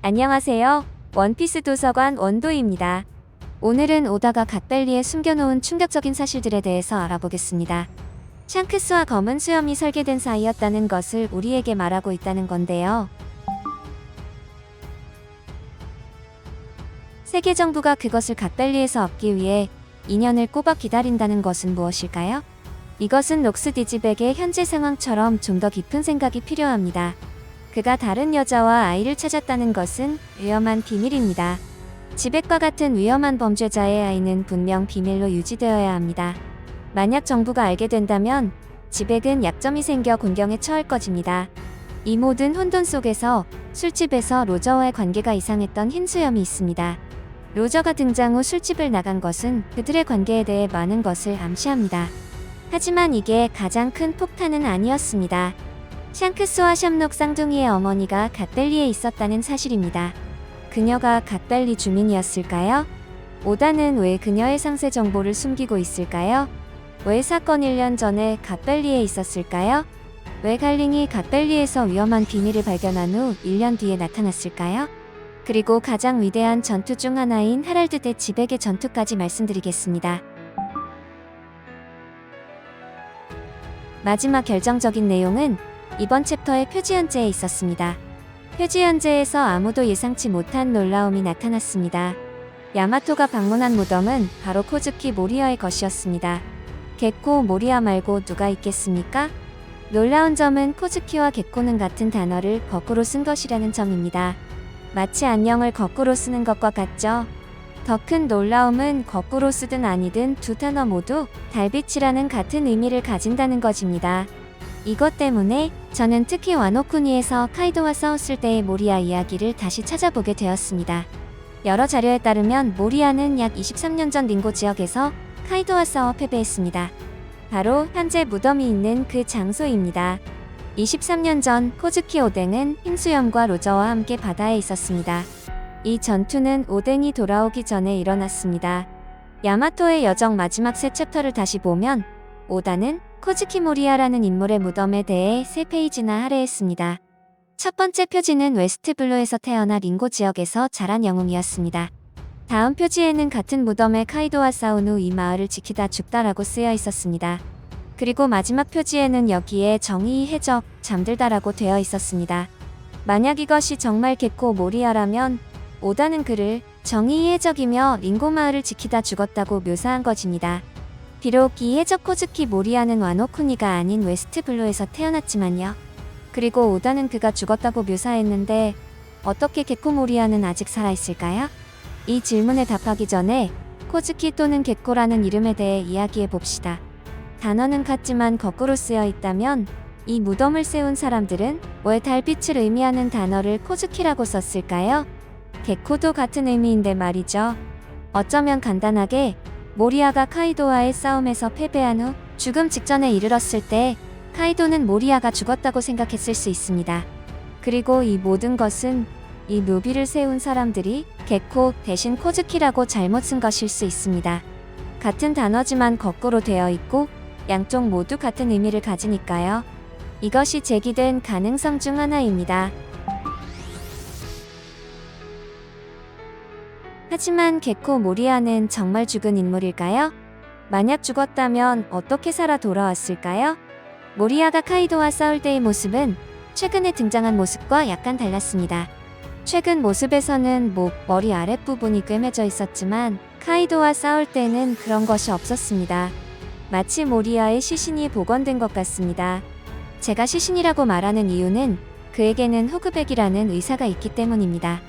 안녕하세요. 원피스 도서관 원도입니다. 오늘은 오다가 갓벨리에 숨겨놓은 충격적인 사실들에 대해서 알아보겠습니다. 샹크스와 검은 수염이 설계된 사이였다는 것을 우리에게 말하고 있다는 건데요. 세계 정부가 그것을 갓벨리에서 얻기 위해 2년을 꼬박 기다린다는 것은 무엇일까요? 이것은 록스 디지백의 현재 상황처럼 좀 더 깊은 생각이 필요합니다. 그가 다른 여자와 아이를 찾았다는 것은 위험한 비밀입니다. 지백과 같은 위험한 범죄자의 아이는 분명 비밀로 유지되어야 합니다. 만약 정부가 알게 된다면 지백은 약점이 생겨 곤경에 처할 것입니다. 이 모든 혼돈 속에서 술집에서 로저와의 관계가 이상했던 흰 수염이 있습니다. 로저가 등장 후 술집을 나간 것은 그들의 관계에 대해 많은 것을 암시합니다. 하지만 이게 가장 큰 폭탄은 아니었습니다. 샹크스와 샴록 쌍둥이의 어머니가 갓벨리에 있었다는 사실입니다. 그녀가 갓벨리 주민이었을까요? 오다는 왜 그녀의 상세 정보를 숨기고 있을까요? 왜 사건 1년 전에 갓벨리에 있었을까요? 왜 갈링이 갓벨리에서 위험한 비밀을 발견한 후 1년 뒤에 나타났을까요? 그리고 가장 위대한 전투 중 하나인 하랄드 대 지백의 전투까지 말씀드리겠습니다. 마지막 결정적인 내용은 이번 챕터의 표지 현재에 있었습니다. 표지 현재에서 아무도 예상치 못한 놀라움이 나타났습니다. 야마토가 방문한 무덤은 바로 코즈키 모리아의 것이었습니다. 겟코 모리아 말고 누가 있겠습니까? 놀라운 점은 코즈키와 겟코는 같은 단어를 거꾸로 쓴 것이라는 점입니다. 마치 안녕을 거꾸로 쓰는 것과 같죠? 더 큰 놀라움은 거꾸로 쓰든 아니든 두 단어 모두 달빛이라는 같은 의미를 가진다는 것입니다. 이것 때문에 저는 특히 와노쿠니에서 카이도와 싸웠을 때의 모리아 이야기를 다시 찾아보게 되었습니다. 여러 자료에 따르면 모리아는 약 23년 전 링고 지역에서 카이도와 싸워 패배했습니다. 바로 현재 무덤이 있는 그 장소입니다. 23년 전 코즈키 오뎅은 흰수염과 로저와 함께 바다에 있었습니다. 이 전투는 오뎅이 돌아오기 전에 일어났습니다. 야마토의 여정 마지막 세 챕터를 다시 보면 오다는 코즈키 모리아라는 인물의 무덤에 대해 3페이지나 할애했습니다. 첫 번째 표지는 웨스트블루에서 태어나 링고 지역에서 자란 영웅이었습니다. 다음 표지에는 같은 무덤에 카이도와 싸운 후 이 마을을 지키다 죽다라고 쓰여 있었습니다. 그리고 마지막 표지에는 여기에 정의의 해적, 잠들다라고 되어 있었습니다. 만약 이것이 정말 겟코 모리아라면 오다는 그를 정의의 해적이며 링고 마을을 지키다 죽었다고 묘사한 것입니다. 비록 이 해적 코즈키 모리아는 와노쿠니가 아닌 웨스트블루에서 태어났지만요. 그리고 오다는 그가 죽었다고 묘사했는데 어떻게 겟코 모리아는 아직 살아있을까요? 이 질문에 답하기 전에 코즈키 또는 겟코라는 이름에 대해 이야기해 봅시다. 단어는 같지만 거꾸로 쓰여 있다면 이 무덤을 세운 사람들은 왜 달빛을 의미하는 단어를 코즈키라고 썼을까요? 겟코도 같은 의미인데 말이죠. 어쩌면 간단하게 모리아가 카이도와의 싸움에서 패배한 후 죽음 직전에 이르렀을 때 카이도는 모리아가 죽었다고 생각했을 수 있습니다. 그리고 이 모든 것은 이 묘비를 세운 사람들이 겟코 대신 코즈키라고 잘못 쓴 것일 수 있습니다. 같은 단어지만 거꾸로 되어 있고 양쪽 모두 같은 의미를 가지니까요. 이것이 제기된 가능성 중 하나입니다. 하지만 겟코 모리아는 정말 죽은 인물일까요? 만약 죽었다면 어떻게 살아 돌아왔을까요? 모리아가 카이도와 싸울 때의 모습은 최근에 등장한 모습과 약간 달랐습니다. 최근 모습에서는 목, 머리 아랫부분이 꿰매져 있었지만 카이도와 싸울 때는 그런 것이 없었습니다. 마치 모리아의 시신이 복원된 것 같습니다. 제가 시신이라고 말하는 이유는 그에게는 호그백이라는 의사가 있기 때문입니다.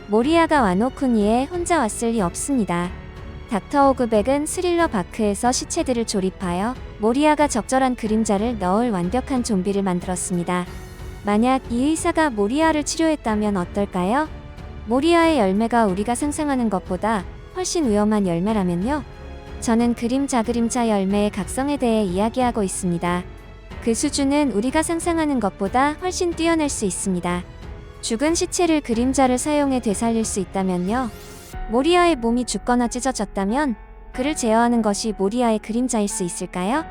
모리아가 와노쿠니에 혼자 왔을 리 없습니다. 닥터 호그백은 스릴러 바크에서 시체들을 조립하여 모리아가 적절한 그림자를 넣을 완벽한 좀비를 만들었습니다. 만약 이 의사가 모리아를 치료했다면 어떨까요? 모리아의 열매가 우리가 상상하는 것보다 훨씬 위험한 열매라면요? 저는 그림자 열매의 각성에 대해 이야기하고 있습니다. 그 수준은 우리가 상상하는 것보다 훨씬 뛰어날 수 있습니다. 죽은 시체를 그림자를 사용해 되살릴 수 있다면요. 모리아의 몸이 죽거나 찢어졌다면 그를 제어하는 것이 모리아의 그림자일 수 있을까요?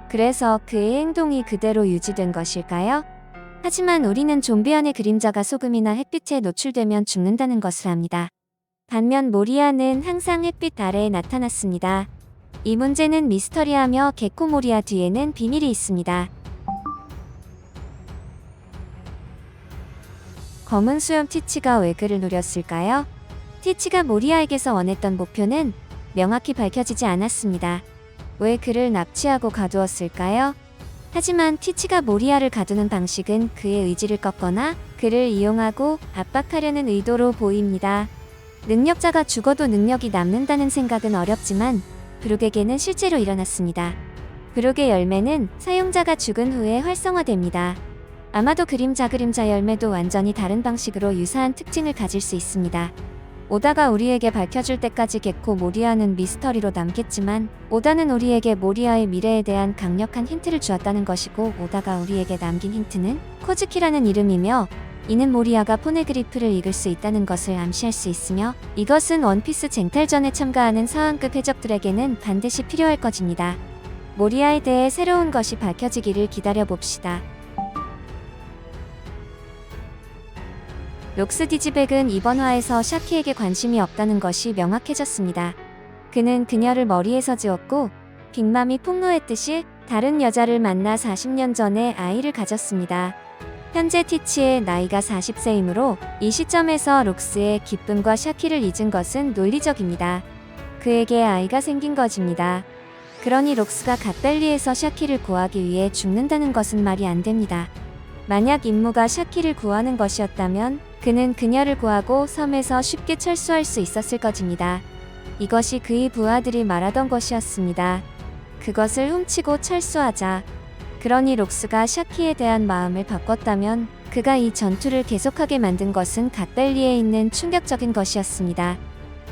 그래서 그의 행동이 그대로 유지된 것일까요? 하지만 우리는 좀비안의 그림자가 소금이나 햇빛에 노출되면 죽는다는 것을 압니다. 반면 모리아는 항상 햇빛 아래에 나타났습니다. 이 문제는 미스터리하며 개코 모리아 뒤에는 비밀이 있습니다. 검은 수염 티치가 왜 그를 노렸을까요? 티치가 모리아에게서 원했던 목표는 명확히 밝혀지지 않았습니다. 왜 그를 납치하고 가두었을까요? 하지만 티치가 모리아를 가두는 방식은 그의 의지를 꺾거나 그를 이용하고 압박하려는 의도로 보입니다. 능력자가 죽어도 능력이 남는다는 생각은 어렵지만 브룩에게는 실제로 일어났습니다. 브룩의 열매는 사용자가 죽은 후에 활성화됩니다. 아마도 그림자 열매도 완전히 다른 방식으로 유사한 특징을 가질 수 있습니다. 오다가 우리에게 밝혀줄 때까지 개코 모리아는 미스터리로 남겠지만 오다는 우리에게 모리아의 미래에 대한 강력한 힌트를 주었다는 것이고 오다가 우리에게 남긴 힌트는 코즈키라는 이름이며 이는 모리아가 포네그리프를 읽을 수 있다는 것을 암시할 수 있으며 이것은 원피스 쟁탈전에 참가하는 서양급 해적들에게는 반드시 필요할 것입니다. 모리아에 대해 새로운 것이 밝혀지기를 기다려봅시다. 록스 디지백은 이번 화에서 샤키에게 관심이 없다는 것이 명확해졌습니다. 그는 그녀를 머리에서 지웠고 빅맘이 폭로했듯이 다른 여자를 만나 40년 전에 아이를 가졌습니다. 현재 티치의 나이가 40세이므로 이 시점에서 록스의 기쁨과 샤키를 잊은 것은 논리적입니다. 그에게 아이가 생긴 것입니다. 그러니 록스가 갓벨리에서 샤키를 구하기 위해 죽는다는 것은 말이 안 됩니다. 만약 임무가 샤키를 구하는 것이었다면 그는 그녀를 구하고 섬에서 쉽게 철수할 수 있었을 것입니다. 이것이 그의 부하들이 말하던 것이었습니다. 그것을 훔치고 철수하자. 그러니 록스가 샤키에 대한 마음을 바꿨다면 그가 이 전투를 계속하게 만든 것은 갓벨리에 있는 충격적인 것이었습니다.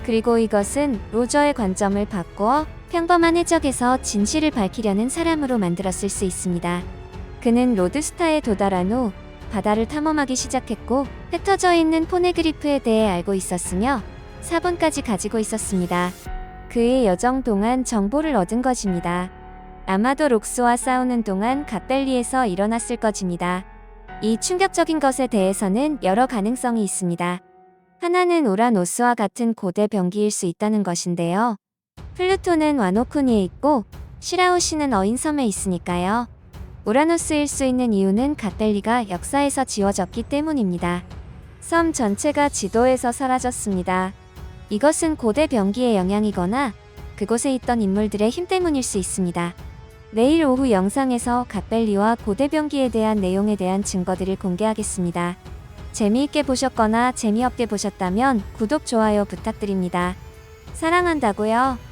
그리고 이것은 로저의 관점을 바꾸어 평범한 해적에서 진실을 밝히려는 사람으로 만들었을 수 있습니다. 그는 로드스타에 도달한 후 바다를 탐험하기 시작했고 흩어져 있는 포네그리프에 대해 알고 있었으며 사본까지 가지고 있었습니다. 그의 여정 동안 정보를 얻은 것입니다. 아마도 록스와 싸우는 동안 갓벨리에서 일어났을 것입니다. 이 충격적인 것에 대해서는 여러 가능성이 있습니다. 하나는 우라노스와 같은 고대 병기일 수 있다는 것인데요. 플루토는 와노쿠니에 있고 시라우시는 어인섬에 있으니까요. 우라노스일 수 있는 이유는 갓벨리가 역사에서 지워졌기 때문입니다. 섬 전체가 지도에서 사라졌습니다. 이것은 고대 병기의 영향이거나 그곳에 있던 인물들의 힘 때문일 수 있습니다. 내일 오후 영상에서 갓벨리와 고대 병기에 대한 내용에 대한 증거들을 공개하겠습니다. 재미있게 보셨거나 재미없게 보셨다면 구독, 좋아요 부탁드립니다. 사랑한다고요.